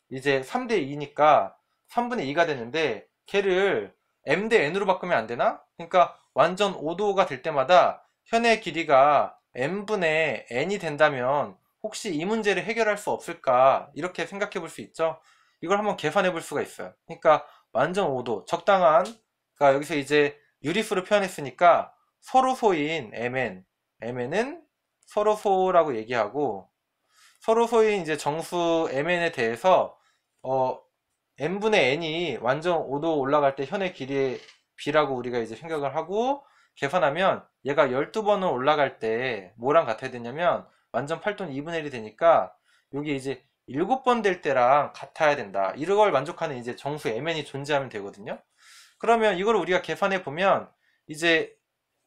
이제 3대 2니까 3분의 2가 되는데, 걔를 m 대 n으로 바꾸면 안 되나? 그러니까 완전 5도가 될 때마다 현의 길이가 n분의 n이 된다면 혹시 이 문제를 해결할 수 없을까? 이렇게 생각해 볼 수 있죠. 이걸 한번 계산해 볼 수가 있어요. 그러니까 완전 5도, 적당한, 그러니까 여기서 이제 유리수로 표현했으니까 서로소인 mn은 서로소라고 얘기하고 서로소인 이제 정수 mn에 대해서 n분의 n이 완전 5도 올라갈 때 현의 길이의 b라고 우리가 이제 생각을 하고 계산하면 얘가 12번을 올라갈 때 뭐랑 같아야 되냐면 완전 8도는 2분의 1이 되니까 여기 이제 7번 될 때랑 같아야 된다. 이걸 만족하는 이제 정수 mn이 존재하면 되거든요. 그러면 이걸 우리가 계산해 보면 이제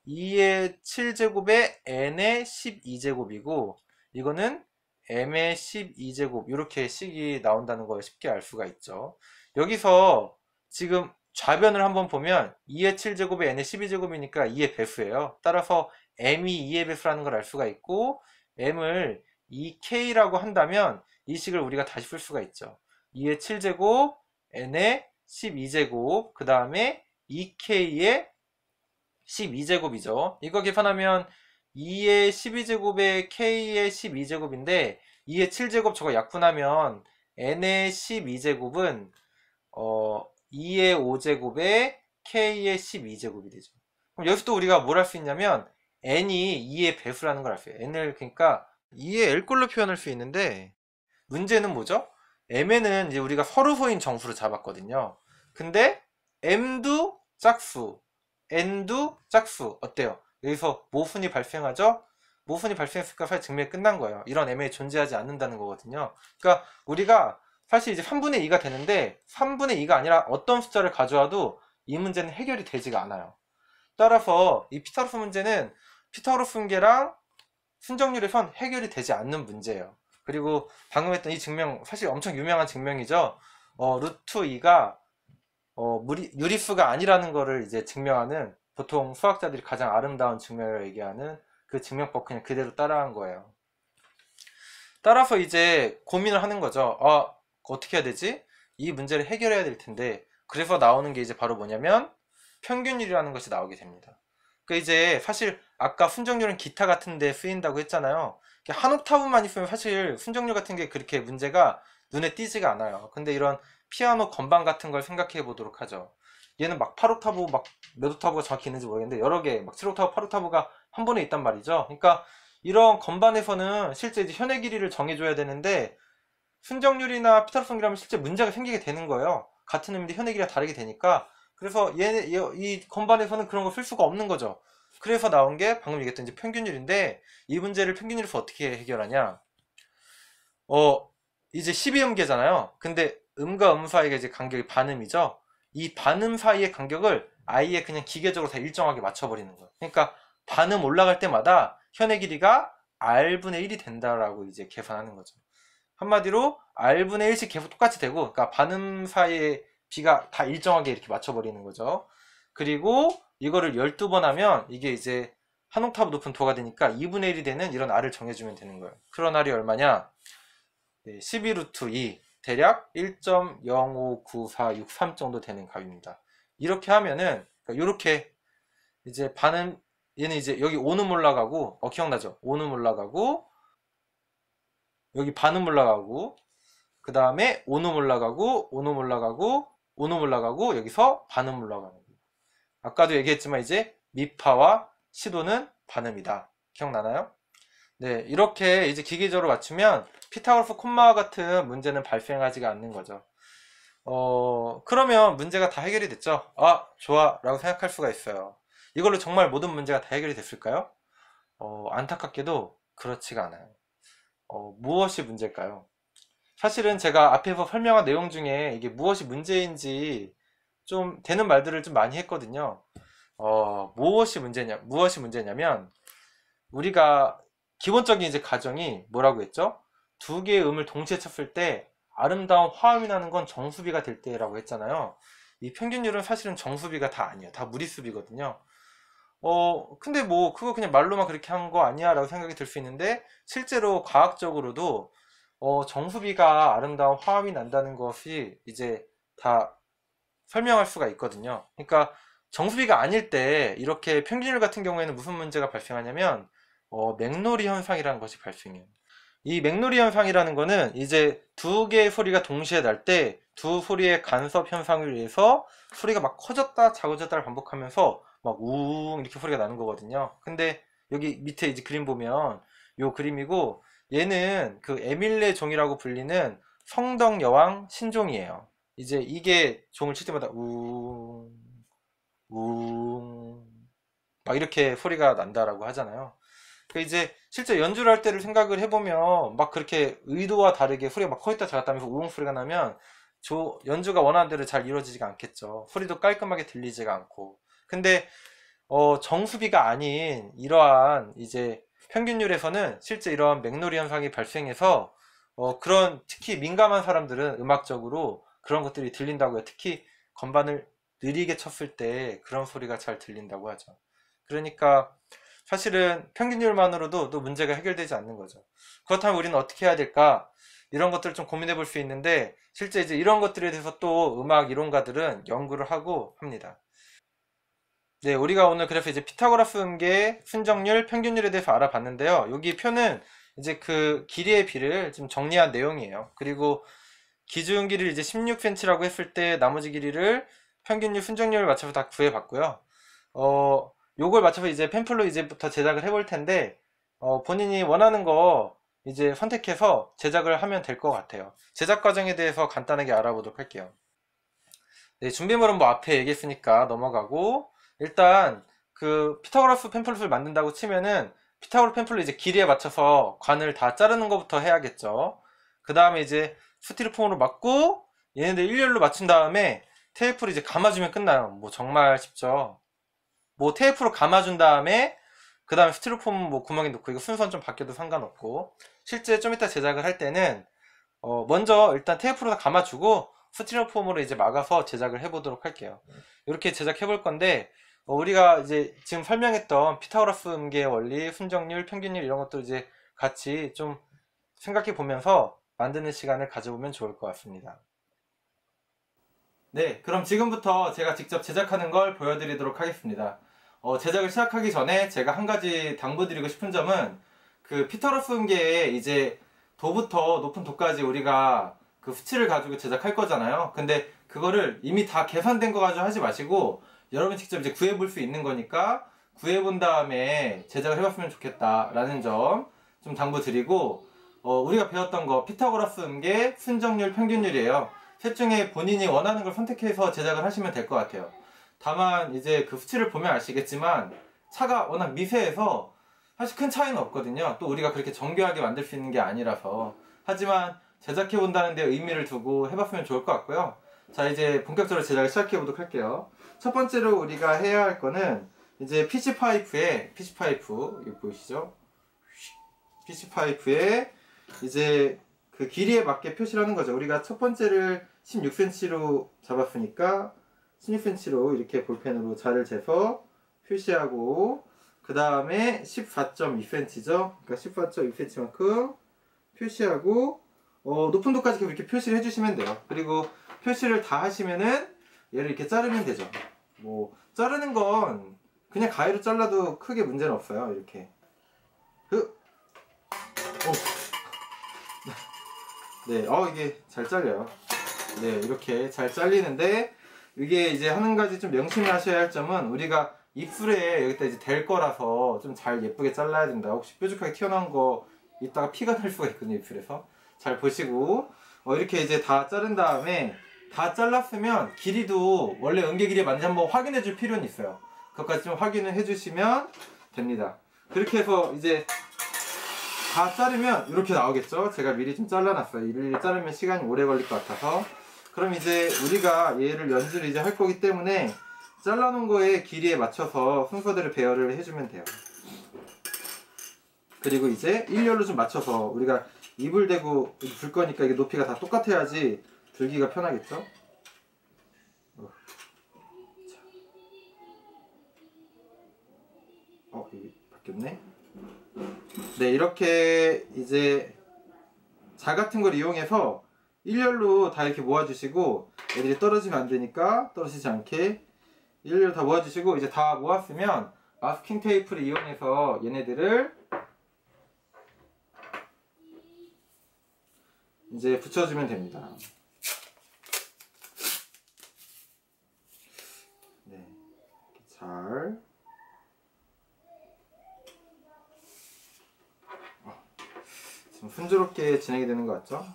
2의 7제곱에 n의 12제곱이고 이거는 m의 12제곱 이렇게 식이 나온다는 걸 쉽게 알 수가 있죠. 여기서 지금 좌변을 한번 보면 2의 7제곱에 n의 12제곱이니까 2의 배수예요. 따라서 m이 2의 배수라는 걸 알 수가 있고 m을 2k라고 한다면 이 식을 우리가 다시 풀 수가 있죠. 2의 7제곱, n의 12제곱, 그 다음에 2k의 12제곱이죠. 이거 계산하면 2의 12제곱에 k의 12제곱인데 2의 7제곱 저거 약분하면 n의 12제곱은 2의 5제곱에 k의 12제곱이 되죠. 그럼 여기서 또 우리가 뭘 할 수 있냐면 n이 2의 배수라는 걸 알 수 있어요. n을 그러니까 2의 l꼴로 표현할 수 있는데 문제는 뭐죠? m에는 이제 우리가 서류소인 정수로 잡았거든요. 근데 m도 짝수, n도 짝수. 어때요? 여기서 모순이 발생하죠? 모순이 발생했으니까 사실 증명이 끝난 거예요. 이런 m이 존재하지 않는다는 거거든요. 그러니까 우리가 사실 이제 3분의 2가 되는데 3분의 2가 아니라 어떤 숫자를 가져와도 이 문제는 해결이 되지가 않아요. 따라서 이 피타고라스 문제는 피타고라스 분계랑 순정률에선 해결이 되지 않는 문제예요. 그리고 방금 했던 이 증명 사실 엄청 유명한 증명이죠. 루트 2가 유리수가 아니라는 거를 이제 증명하는, 보통 수학자들이 가장 아름다운 증명이라고 얘기하는 그 증명법 그냥 그대로 따라한 거예요. 따라서 이제 고민을 하는 거죠. 어떻게 해야 되지? 이 문제를 해결해야 될 텐데, 그래서 나오는 게 이제 바로 뭐냐면 평균율이라는 것이 나오게 됩니다. 그 이제 사실 아까 순정률은 기타 같은 데 쓰인다고 했잖아요. 한 옥타브만 있으면 사실 순정률 같은 게 그렇게 문제가 눈에 띄지가 않아요. 근데 이런 피아노 건반 같은 걸 생각해 보도록 하죠. 얘는 막 8옥타브 막 몇 옥타브가 정확히 있는지 모르겠는데 여러 개 막 7옥타브, 8옥타브가 한 번에 있단 말이죠. 그러니까 이런 건반에서는 실제 이제 현의 길이를 정해줘야 되는데 순정률이나 피타고라스 분계라면 실제 문제가 생기게 되는 거예요. 같은 의미인데 현의 길이가 다르게 되니까. 그래서 이 건반에서는 그런 거 쓸 수가 없는 거죠. 그래서 나온 게 방금 얘기했던 이제 평균율인데, 이 문제를 평균율에서 어떻게 해결하냐? 이제 12음계잖아요. 근데 음과 음 사이가 이제 간격이 반음이죠. 이 반음 사이의 간격을 아예 그냥 기계적으로 다 일정하게 맞춰버리는 거예요. 그러니까 반음 올라갈 때마다 현의 길이가 r분의 1이 된다라고 이제 계산하는 거죠. 한마디로 r분의 1씩 계속 똑같이 되고, 그러니까 반음 사이의 비가 다 일정하게 이렇게 맞춰버리는 거죠. 그리고 이거를 12번 하면 이게 이제 한 옥타브 높은 도가 되니까 2분의 1이 되는 이런 r을 정해주면 되는 거예요. 그런 r이 얼마냐? 12루트 2 대략 1.059463 정도 되는 값입니다. 이렇게 하면은 이렇게 이제 반음, 얘는 이제 여기 5는 올라가고 기억나죠? 5는 올라가고 여기 반음 올라가고 그 다음에 5는 올라가고 5는 올라가고 5는 올라가고 여기서 반음 올라가는 거예요. 아까도 얘기했지만 이제 미파와 시도는 반음이다. 기억나나요? 네, 이렇게 이제 기계적으로 맞추면 피타고라스 콤마 같은 문제는 발생하지가 않는 거죠. 그러면 문제가 다 해결이 됐죠? 좋아 라고 생각할 수가 있어요. 이걸로 정말 모든 문제가 다 해결이 됐을까요? 안타깝게도 그렇지가 않아요. 무엇이 문제일까요? 사실은 제가 앞에서 설명한 내용 중에 이게 무엇이 문제인지 좀 되는 말들을 좀 많이 했거든요. 무엇이 문제냐면, 우리가 기본적인 이제 가정이 뭐라고 했죠? 두 개의 음을 동시에 쳤을 때 아름다운 화음이 나는 건 정수비가 될 때라고 했잖아요. 이 평균율은 사실은 정수비가 다 아니에요. 다 무리수비거든요. 근데 뭐 그거 그냥 말로만 그렇게 한 거 아니야 라고 생각이 들 수 있는데, 실제로 과학적으로도 정수비가 아름다운 화음이 난다는 것이 이제 다 설명할 수가 있거든요. 그러니까 정수비가 아닐 때 이렇게 평균율 같은 경우에는 무슨 문제가 발생하냐면 맥노리 현상이라는 것이 발생해요. 이 맥노리 현상이라는 거는 이제 두 개의 소리가 동시에 날 때 두 소리의 간섭 현상을 위해서 소리가 막 커졌다 작아졌다를 반복하면서 막 우웅 이렇게 소리가 나는 거거든요. 근데 여기 밑에 이제 그림 보면 요 그림이고, 얘는 그 에밀레 종이라고 불리는 성덕 여왕 신종이에요. 이제 이게 종을 칠 때마다 우웅 우웅 막 이렇게 소리가 난다라고 하잖아요. 그 이제 실제 연주를 할 때를 생각을 해보면 막 그렇게 의도와 다르게 소리가 막 커있다 작았다 하면서 우웅 소리가 나면 연주가 원하는 대로 잘 이루어지지가 않겠죠. 소리도 깔끔하게 들리지가 않고. 근데 정수비가 아닌 이러한 이제 평균율에서는 실제 이러한 맥노리 현상이 발생해서 그런 특히 민감한 사람들은 음악적으로 그런 것들이 들린다고 해요. 특히 건반을 느리게 쳤을 때 그런 소리가 잘 들린다고 하죠. 그러니까 사실은 평균율만으로도 또 문제가 해결되지 않는 거죠. 그렇다면 우리는 어떻게 해야 될까? 이런 것들을 좀 고민해 볼 수 있는데, 실제 이제 이런 것들에 대해서 또 음악 이론가들은 연구를 하고 합니다. 네, 우리가 오늘 그래서 이제 피타고라스 음계, 순정률, 평균율에 대해서 알아봤는데요. 여기 표는 이제 그 길이의 비를 좀 정리한 내용이에요. 그리고 기준 길이를 이제 16cm라고 했을 때 나머지 길이를 평균율, 순정률을 맞춰서 다 구해봤고요. 요걸 맞춰서 이제 팸플로 이제부터 제작을 해볼 텐데, 본인이 원하는 거 이제 선택해서 제작을 하면 될 것 같아요. 제작 과정에 대해서 간단하게 알아보도록 할게요. 네, 준비물은 뭐 앞에 얘기했으니까 넘어가고, 일단 그 피타고라스 팸플릿을 만든다고 치면은 피타고라스 팸플릿 이제 길이에 맞춰서 관을 다 자르는 것부터 해야겠죠. 그 다음에 이제 스티로폼으로 맞고 얘네들 일렬로 맞춘 다음에 테이프를 이제 감아주면 끝나요. 뭐 정말 쉽죠. 뭐 테이프로 감아준 다음에 그 다음에 스티로폼 뭐 구멍에 넣고, 이거 순서는 좀 바뀌어도 상관없고, 실제 좀 이따 제작을 할 때는 먼저 일단 테이프로 다 감아주고 스티로폼으로 이제 막아서 제작을 해보도록 할게요. 이렇게 제작해 볼 건데, 우리가 이제 지금 설명했던 피타고라스 음계의 원리, 순정률, 평균율 이런 것들 이제 같이 좀 생각해 보면서 만드는 시간을 가져보면 좋을 것 같습니다. 네, 그럼 지금부터 제가 직접 제작하는 걸 보여드리도록 하겠습니다. 제작을 시작하기 전에 제가 한 가지 당부드리고 싶은 점은, 그 피타고라스 음계에 이제 도부터 높은 도까지 우리가 그 수치를 가지고 제작할 거잖아요. 근데 그거를 이미 다 계산된 거 가지고 하지 마시고 여러분이 직접 이제 구해볼 수 있는 거니까 구해본 다음에 제작을 해봤으면 좋겠다라는 점 좀 당부드리고, 우리가 배웠던 거 피타고라스 음계, 순정률, 평균율이에요. 셋 중에 본인이 원하는 걸 선택해서 제작을 하시면 될 것 같아요. 다만 이제 그 수치를 보면 아시겠지만 차가 워낙 미세해서 사실 큰 차이는 없거든요. 또 우리가 그렇게 정교하게 만들 수 있는 게 아니라서. 하지만 제작해 본다는 데 의미를 두고 해봤으면 좋을 것 같고요. 자, 이제 본격적으로 제작을 시작해 보도록 할게요. 첫 번째로 우리가 해야 할 거는 이제 PC 파이프에, PC 파이프 이거 보이시죠? PC 파이프에 이제 그 길이에 맞게 표시를 하는 거죠. 우리가 첫 번째를 16cm로 잡았으니까 16cm로 이렇게 볼펜으로 자를 재서 표시하고, 그 다음에 14.2cm죠. 그러니까 14.2cm만큼 표시하고, 높은 도까지 계속 이렇게 표시를 해주시면 돼요. 그리고 표시를 다 하시면은 얘를 이렇게 자르면 되죠. 뭐 자르는 건 그냥 가위로 잘라도 크게 문제는 없어요. 이렇게. 네, 이게 잘 잘려요. 네, 이렇게 잘 잘리는데, 이게 이제 한 가지 좀 명심하셔야 할 점은, 우리가 입술에 여기다 이제 댈 거라서 좀 잘 예쁘게 잘라야 된다. 혹시 뾰족하게 튀어나온 거 이따가 피가 날 수가 있거든요, 입술에서. 잘 보시고, 이렇게 이제 다 자른 다음에, 다 잘랐으면 길이도 원래 음계 길이 맞는지 한번 확인해 줄 필요는 있어요. 그것까지 좀 확인을 해 주시면 됩니다. 그렇게 해서 이제 다 자르면 이렇게 나오겠죠. 제가 미리 좀 잘라놨어요. 일일이 자르면 시간이 오래 걸릴 것 같아서. 그럼 이제 우리가 얘를 연주를 이제 할 거기 때문에 잘라놓은 거에 길이에 맞춰서 순서대로 배열을 해주면 돼요. 그리고 이제 일렬로 좀 맞춰서, 우리가 입을 대고 불 거니까 이게 높이가 다 똑같아야지 들기가 편하겠죠. 여기 바뀌었네. 네, 이렇게 이제 자 같은 걸 이용해서 일렬로 다 이렇게 모아주시고, 애들이 떨어지면 안 되니까 떨어지지 않게 일렬로 다 모아주시고, 이제 다 모았으면 마스킹 테이프를 이용해서 얘네들을 이제 붙여주면 됩니다. 네, 이렇게 잘. 지금 순조롭게 진행이 되는 것 같죠?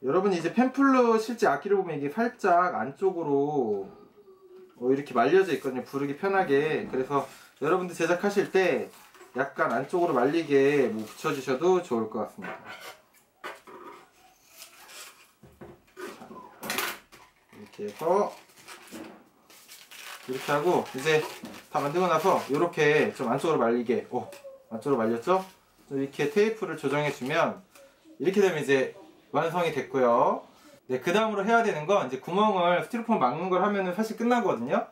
여러분이 이제 펜플로 실제 악기를 보면 이게 살짝 안쪽으로 이렇게 말려져 있거든요. 부르기 편하게. 그래서 여러분들 제작하실 때 약간 안쪽으로 말리게 뭐 붙여주셔도 좋을 것 같습니다. 자, 이렇게 해서 이렇게 하고, 이제 다 만들고 나서 이렇게 좀 안쪽으로 말리게, 안쪽으로 말렸죠? 이렇게 테이프를 조정해 주면 이렇게 되면 이제 완성이 됐고요. 네, 그 다음으로 해야 되는 건 이제 구멍을 스티로폼 막는 걸 하면은 사실 끝나거든요.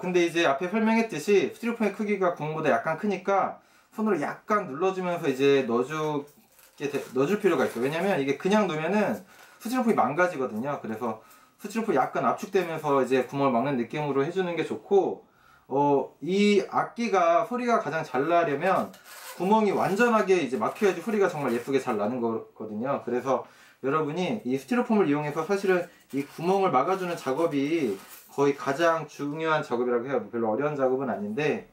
근데 이제 앞에 설명했듯이 스티로폼의 크기가 구멍보다 약간 크니까 손으로 약간 눌러주면서 이제 넣어줄 필요가 있어요. 왜냐면 이게 그냥 놓으면은 스티로폼이 망가지거든요. 그래서 스티로폼이 약간 압축되면서 이제 구멍을 막는 느낌으로 해주는 게 좋고, 이 악기가 소리가 가장 잘 나려면 구멍이 완전하게 이제 막혀야지 소리가 정말 예쁘게 잘 나는 거거든요. 그래서 여러분이 이 스티로폼을 이용해서 사실은 이 구멍을 막아주는 작업이 거의 가장 중요한 작업이라고 해요. 별로 어려운 작업은 아닌데,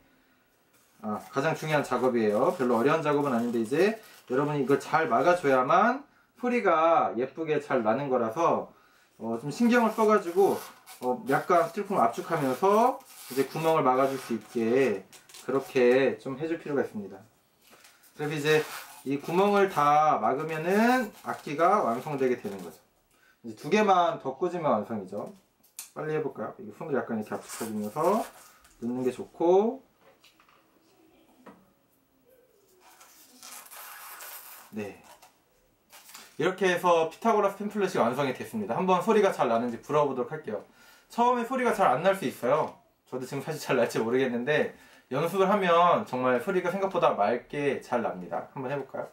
가장 중요한 작업이에요. 별로 어려운 작업은 아닌데 이제 여러분이 이걸 잘 막아줘야만 소리가 예쁘게 잘 나는 거라서 좀 신경을 써가지고 약간 스티로폼을 압축하면서 이제 구멍을 막아줄 수 있게 그렇게 좀 해줄 필요가 있습니다. 그래서 이제 이 구멍을 다 막으면은 악기가 완성되게 되는 거죠. 이제 두 개만 더 꽂으면 완성이죠. 빨리 해볼까요? 이게 손으로 약간 이렇게 압축해주면서 넣는 게 좋고, 네. 이렇게 해서 피타고라스 팸플렛이 완성이 됐습니다. 한번 소리가 잘 나는지 불어보도록 할게요. 처음에 소리가 잘 안 날 수 있어요. 저도 지금 사실 잘 날지 모르겠는데 연습을 하면 정말 소리가 생각보다 맑게 잘 납니다. 한번 해볼까요?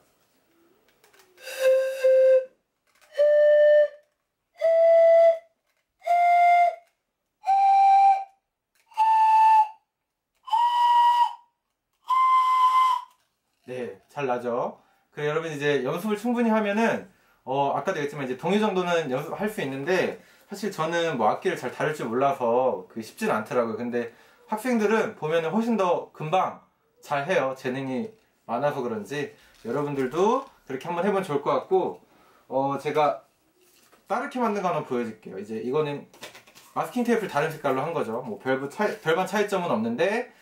네, 잘 나죠? 그래, 여러분 이제 연습을 충분히 하면은 아까도 얘기했지만 이제 동요 정도는 연습할 수 있는데, 사실 저는 뭐 악기를 잘 다룰 줄 몰라서 쉽진 않더라고요. 근데 학생들은 보면은 훨씬 더 금방 잘 해요. 재능이 많아서 그런지. 여러분들도 그렇게 한번 해보면 좋을 것 같고, 제가 다르게 만든 거 한번 보여줄게요. 이제 이거는 마스킹 테이프를 다른 색깔로 한 거죠. 뭐 별반 차이점은 없는데,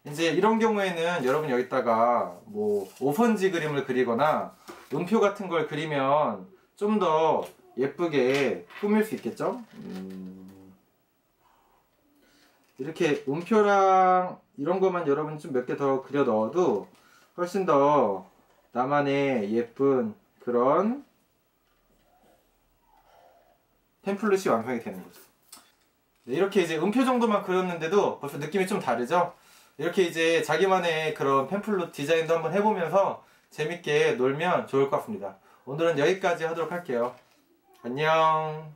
이제 이런 경우에는 여러분 여기다가 뭐 오선지 그림을 그리거나 음표 같은 걸 그리면 좀 더 예쁘게 꾸밀 수 있겠죠? 이렇게 음표랑 이런 것만 여러분 좀 몇 개 더 그려 넣어도 훨씬 더 나만의 예쁜 그런 템플릿이 완성이 되는 거죠. 네, 이렇게 이제 음표 정도만 그렸는데도 벌써 느낌이 좀 다르죠? 이렇게 이제 자기만의 그런 팸플릿 디자인도 한번 해보면서 재밌게 놀면 좋을 것 같습니다. 오늘은 여기까지 하도록 할게요. 안녕.